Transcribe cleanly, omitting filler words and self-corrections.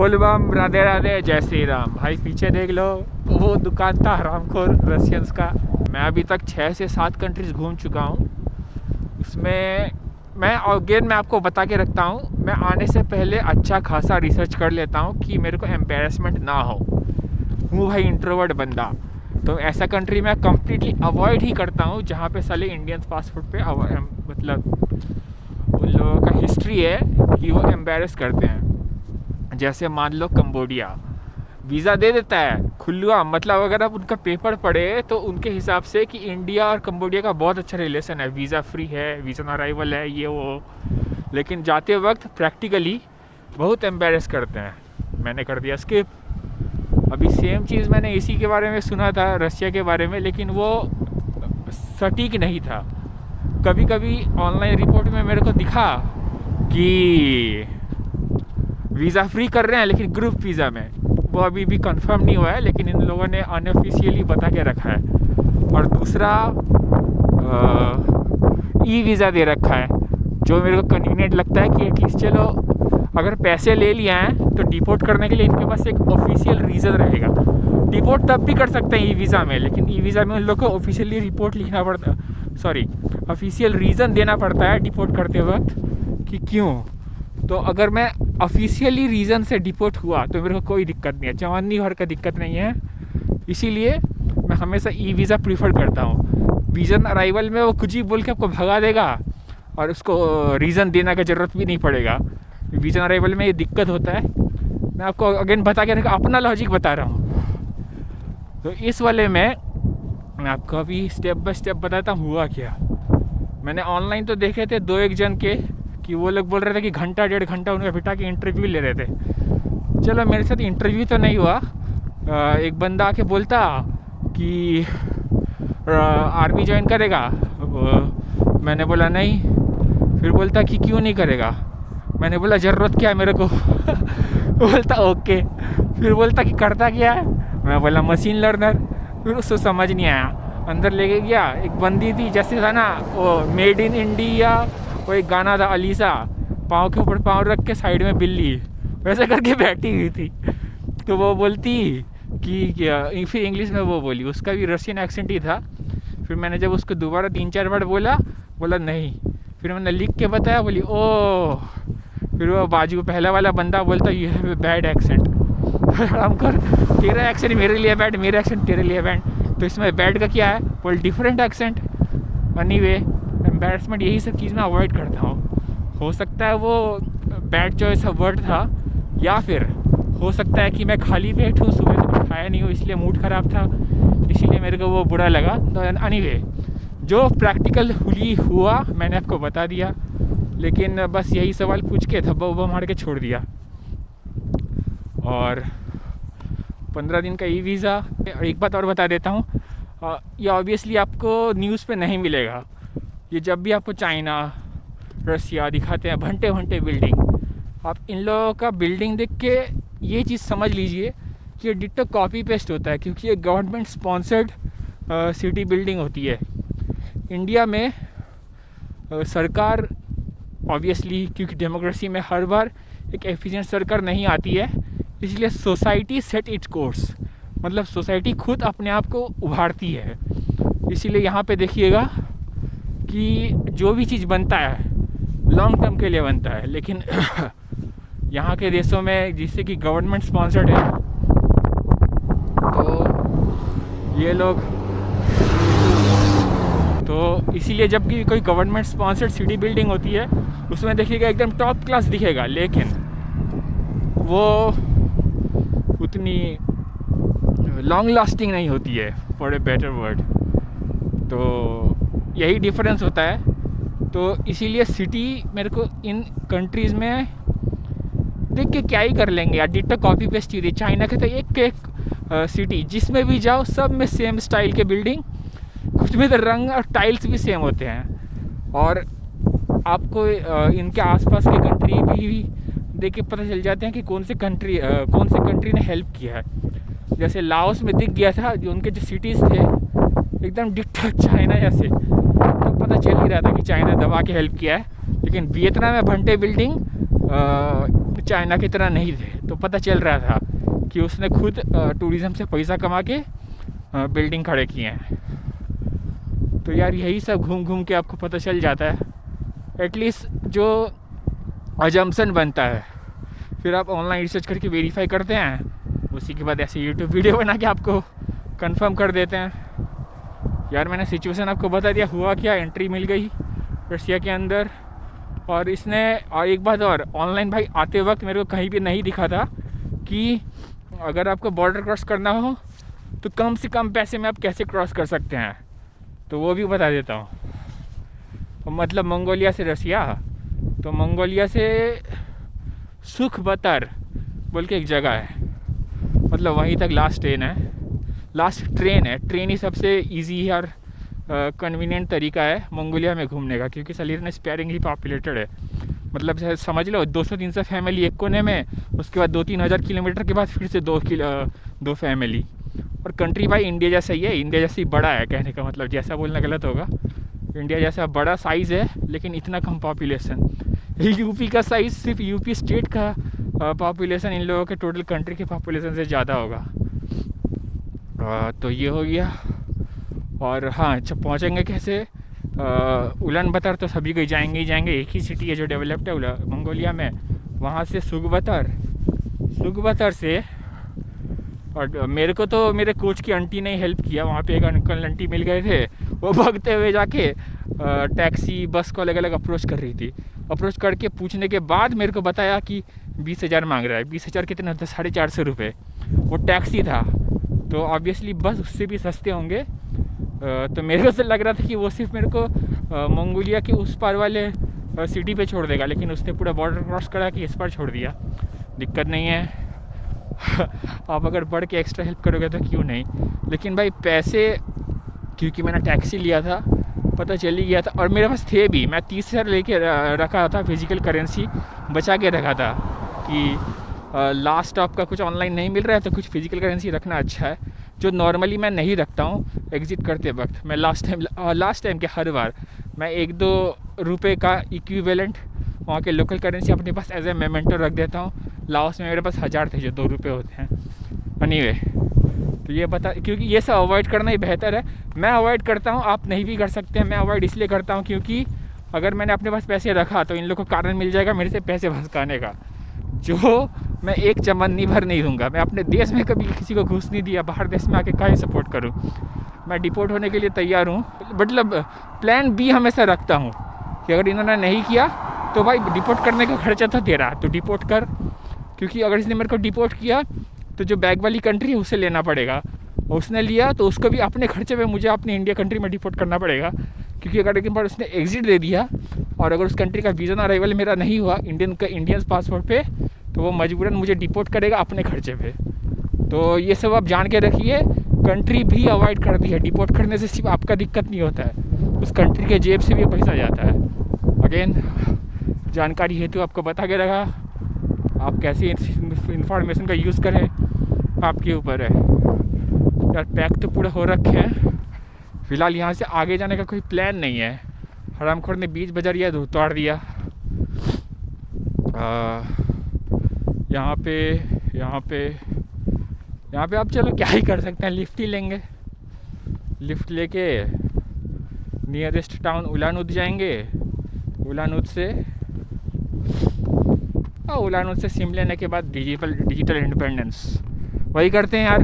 बोल बम, राधे राधे, जय श्री राम। भाई पीछे देख लो, वो दुकान था हरामखोर रशियंस का। मैं अभी तक 6 से 7 कंट्रीज़ घूम चुका हूँ। उसमें मैं आपको बता के रखता हूँ, मैं आने से पहले अच्छा खासा रिसर्च कर लेता हूँ कि मेरे को एम्बेरसमेंट ना हो। हूँ भाई इंट्रोवर्ट बंदा, तो ऐसा कंट्री मैं कम्प्लीटली अवॉइड ही करता हूँ जहाँ पे साले इंडियन पासपोर्ट पे मतलब उन लोगों का हिस्ट्री है कि वो एम्बेरस करते हैं। जैसे मान लो कंबोडिया वीज़ा दे देता है खुल्लुआ, मतलब अगर आप उनका पेपर पढ़े तो उनके हिसाब से कि इंडिया और कंबोडिया का बहुत अच्छा रिलेशन है, वीज़ा फ्री है, वीज़ा ऑन अराइवल है, ये वो। लेकिन जाते वक्त प्रैक्टिकली बहुत एम्बेरस करते हैं। मैंने कर दिया स्किप। अभी सेम चीज़ मैंने इसी के बारे में सुना था, रशिया के बारे में, लेकिन वो सटीक नहीं था। कभी कभी ऑनलाइन रिपोर्ट में मेरे को दिखा कि वीज़ा फ्री कर रहे हैं, लेकिन ग्रुप वीज़ा में। वो अभी भी कंफर्म नहीं हुआ है, लेकिन इन लोगों ने अनऑफिशियली बता के रखा है। और दूसरा ई वीज़ा दे रखा है, जो मेरे को कन्वीनियंट लगता है कि एटलीस्ट चलो अगर पैसे ले लिए हैं तो डिपोर्ट करने के लिए इनके पास एक ऑफिशियल रीज़न रहेगा। डिपोर्ट तब भी कर सकते हैं ई वीज़ा में, लेकिन ई वीज़ा में उन लोग को ऑफिशियली रिपोर्ट लिखना पड़ता, ऑफिशियल रीज़न देना पड़ता है डिपोर्ट करते वक्त कि क्यों। तो अगर मैं ऑफिशियली रीज़न से डिपोर्ट हुआ तो मेरे को कोई दिक्कत नहीं है, चवानी भर का दिक्कत नहीं है। इसीलिए मैं हमेशा ई वीज़ा प्रीफर करता हूँ। वीज़ा अराइवल में वो कुछ ही बोल के आपको भगा देगा और उसको रीज़न देने की ज़रूरत भी नहीं पड़ेगा। वीज़ा अराइवल में ये दिक्कत होता है। मैं आपको अगेन बता के अपना लॉजिक बता रहा हूँ। तो इस वाले में मैं आपको अभी स्टेप बाय स्टेप बताता हूँ हुआ क्या। मैंने ऑनलाइन तो देखे थे 2-1 जन के कि वो लोग बोल रहे थे कि घंटा 1.5 घंटा उनका बिठा के इंटरव्यू ले रहे थे। चलो मेरे साथ इंटरव्यू तो नहीं हुआ। एक बंदा आके बोलता कि आर्मी ज्वाइन करेगा, मैंने बोला नहीं। फिर बोलता कि क्यों नहीं करेगा, मैंने बोला ज़रूरत क्या है मेरे को बोलता ओके। फिर बोलता कि करता क्या है, मैं बोला मशीन लर्नर। फिर उसको समझ नहीं आया, अंदर लेके गया। एक बंदी थी जैसे था ना वो मेड इन इंडिया, वो एक गाना था अलीसा, पाँव के ऊपर पाँव रख के साइड में बिल्ली, वैसे करके बैठी हुई थी। तो वो बोलती कि फिर इंग्लिश में वो बोली, उसका भी रशियन एक्सेंट ही था। फिर मैंने जब उसको दोबारा 3-4 बार बोला नहीं। फिर मैंने लिख के बताया, बोली ओह। फिर वो बाजू पहला वाला बंदा बोलता you have a bad accent. आराम कर, तेरा एक्सेंट मेरे लिए बैड, मेरा एक्सेंट तेरे लिए बैड, तो इसमें बैड का क्या है, बोल डिफरेंट एक्सेंट। एनीवे एम्बैरसमेंट यही सब चीज़ मैं अवॉइड करता हूँ। हो सकता है वो बैड चॉइस ऑफ वर्ड था, या फिर हो सकता है कि मैं खाली पेट हूँ, सुबह से कुछ खाया नहीं हूँ, इसलिए मूड ख़राब था, इसीलिए मेरे को वो बुरा लगा। तो एनीवे जो प्रैक्टिकल हुआ मैंने आपको बता दिया, लेकिन बस यही सवाल पूछ के धब्बा उब्बा मार के छोड़ दिया। और 15 दिन का ई वीज़ा। एक बात और बता देता हूँ, ये ऑब्वियसली आपको न्यूज़ पे नहीं मिलेगा। ये जब भी आपको चाइना, रसिया दिखाते हैं भंटे भंटे बिल्डिंग, आप इन लोगों का बिल्डिंग देख के ये चीज़ समझ लीजिए कि ये डिट्टो कॉपी पेस्ट होता है, क्योंकि ये गवर्नमेंट स्पॉन्सर्ड सिटी बिल्डिंग होती है। इंडिया में सरकार ऑब्वियसली, क्योंकि डेमोक्रेसी में हर बार एक एफिशिएंट सरकार नहीं आती है, इसलिए सोसाइटी सेट इट्स कोर्स, मतलब सोसाइटी खुद अपने आप को उभारती है। इसीलिए यहाँ पे देखिएगा कि जो भी चीज़ बनता है लॉन्ग टर्म के लिए बनता है, लेकिन यहाँ के देशों में जिससे कि गवर्नमेंट स्पॉन्सर्ड है, तो ये लोग तो इसीलिए जब भी कोई गवर्नमेंट स्पॉन्सर्ड सिटी बिल्डिंग होती है उसमें देखिएगा एकदम टॉप क्लास दिखेगा, लेकिन वो उतनी लॉन्ग लास्टिंग नहीं होती है, फॉर ए बेटर वर्ड। तो यही डिफरेंस होता है। तो इसीलिए सिटी मेरे को इन कंट्रीज़ में देख के क्या ही कर लेंगे यार, डिट्टो कॉपी पेस्ट ही थी। चाइना के तो एक सिटी जिसमें भी जाओ सब में सेम स्टाइल के बिल्डिंग, कुछ में तो रंग और टाइल्स भी सेम होते हैं। और आपको इनके आसपास के कंट्री भी देख के पता चल जाते हैं कि कौन से कंट्री ने हेल्प किया है। जैसे लाओस में दिख गया था, जो उनके जो सिटीज़ थे एकदम डिट्टो चाइना जैसे, तो पता चल ही रहा था कि चाइना दबा के हेल्प किया है। लेकिन वियतनाम में भंटे बिल्डिंग चाइना की तरह नहीं थे। तो पता चल रहा था कि उसने खुद टूरिज़्म से पैसा कमा के बिल्डिंग खड़े किए हैं। तो यार यही सब घूम घूम के आपको पता चल जाता है, एटलीस्ट जो अजम्पशन बनता है। फिर आप ऑनलाइन रिसर्च करके वेरीफाई करते हैं, उसी के बाद ऐसे यूट्यूब वीडियो बना के आपको कंफर्म कर देते हैं। यार मैंने सिचुएशन आपको बता दिया, हुआ क्या, एंट्री मिल गई रशिया के अंदर। और इसने और एक बात और, ऑनलाइन भाई आते वक्त मेरे को कहीं भी नहीं दिखा था कि अगर आपको बॉर्डर क्रॉस करना हो तो कम से कम पैसे में आप कैसे क्रॉस कर सकते हैं, तो वो भी बता देता हूँ। मतलब मंगोलिया से रशिया, तो मंगोलिया से सुखबतर बोल के एक जगह है, मतलब वहीं तक लास्ट ट्रेन है। ट्रेन ही सबसे इजी है और कन्वीनियंट तरीका है मंगोलिया में घूमने का, क्योंकि सलीरन स्पेयरिंगली पॉपुलेटेड है। मतलब समझ लो 200-300 फैमिली एक कोने में, उसके बाद 2-3 हज़ार किलोमीटर के बाद फिर से दो फैमिली। और कंट्री भाई इंडिया जैसा ही है, इंडिया जैसे ही बड़ा है, कहने का मतलब, जैसा बोलना गलत होगा, इंडिया जैसा बड़ा साइज़ है लेकिन इतना कम पॉपुलेशन। यूपी का साइज़, सिर्फ यूपी स्टेट का पॉपुलेशन इन लोगों के टोटल कंट्री के पॉपुलेशन से ज़्यादा होगा। तो ये हो गया। और हाँ, जब पहुँचेंगे कैसे, उलान बतर तो सभी कोई जाएंगे ही जाएंगे, एक ही सिटी है जो डेवलप्ड है मंगोलिया में। वहाँ से सुखबतर से, और मेरे को तो मेरे कोच की आंटी ने हेल्प किया। वहाँ पे एक अंकल आंटी मिल गए थे, वो भागते हुए जाके टैक्सी बस को अलग अलग अप्रोच कर रही थी। अप्रोच करके पूछने के बाद मेरे को बताया कि 20,000 मांग रहा है। 20,000 कितने होते, 450 रुपये। वो टैक्सी था, तो ऑब्वियसली बस उससे भी सस्ते होंगे। तो मेरे को तो लग रहा था कि वो सिर्फ मेरे को मंगोलिया के उस पार वाले सिटी पे छोड़ देगा, लेकिन उसने पूरा बॉर्डर क्रॉस करा कि इस पार छोड़ दिया। दिक्कत नहीं है आप अगर बढ़ के एक्स्ट्रा हेल्प करोगे तो क्यों नहीं। लेकिन भाई पैसे, क्योंकि मैंने टैक्सी लिया था, पता चल ही गया था, और मेरे पास थे भी। मैं 30,000 लेके रखा था, फिजिकल करेंसी बचा के रखा था कि लास्ट स्टॉप का कुछ ऑनलाइन नहीं मिल रहा है तो कुछ फिजिकल करेंसी रखना अच्छा है, जो नॉर्मली मैं नहीं रखता हूँ एग्ज़िट करते वक्त। मैं लास्ट टाइम के हर बार मैं 1-2 रुपये का इक्विवेलेंट वहाँ के लोकल करेंसी अपने पास एज ए मेमेंटो रख देता हूँ। लाओस में मेरे पास 1000 थे जो 2 रुपये होते हैं। एनीवे, तो ये क्योंकि ये सब अवॉइड करना ही बेहतर है। मैं अवॉइड करता हूँ, आप नहीं भी कर सकते हैं। मैं अवॉइड इसलिए करता हूँ क्योंकि अगर मैंने अपने पास पैसे रखा तो इन लोगों को कारण मिल जाएगा मेरे से पैसे भसकाने का, जो मैं एक चमन्नी भर नहीं दूंगा। मैं अपने देश में कभी किसी को घूस नहीं दिया, बाहर देश में आके काहे सपोर्ट करूँ। मैं डिपोर्ट होने के लिए तैयार हूँ, मतलब प्लान बी हमेशा रखता हूँ कि अगर इन्होंने नहीं किया तो भाई डिपोर्ट करने का खर्चा तो दे रहा, तो डिपोर्ट कर। क्योंकि अगर इसने मेरे को डिपोर्ट किया तो जो बैग वाली कंट्री है उसे लेना पड़ेगा, और उसने लिया तो उसको भी अपने खर्चे पे मुझे अपनी इंडिया कंट्री में डिपोर्ट करना पड़ेगा। क्योंकि अगर एक बार उसने एग्जिट दे दिया और अगर उस कंट्री का वीज़ा अराइवल मेरा नहीं हुआ इंडियन पासपोर्ट पे, तो वो मजबूरन मुझे डिपोर्ट करेगा अपने खर्चे पे। तो ये सब आप जान के रखिए। कंट्री भी अवॉइड करती है, डिपोर्ट करने से सिर्फ आपका दिक्कत नहीं होता है, उस कंट्री के जेब से भी पैसा जाता है। अगेन जानकारी हेतु आपको बता के रखा, आप कैसे इंफॉर्मेशन का यूज़ करें आपके ऊपर है। यार पैक तो पूरे हो रखे हैं, फ़िलहाल यहाँ से आगे जाने का कोई प्लान नहीं है। हरामखोर ने बीच बजरिया उतार दिया। यहाँ पे आप चलो क्या ही कर सकते हैं, लिफ्ट ही लेंगे। लिफ्ट लेके नियरेस्ट टाउन उलान जाएंगे। उलान से सिम लेने के बाद डिजिटल इंडिपेंडेंस वही करते हैं यार।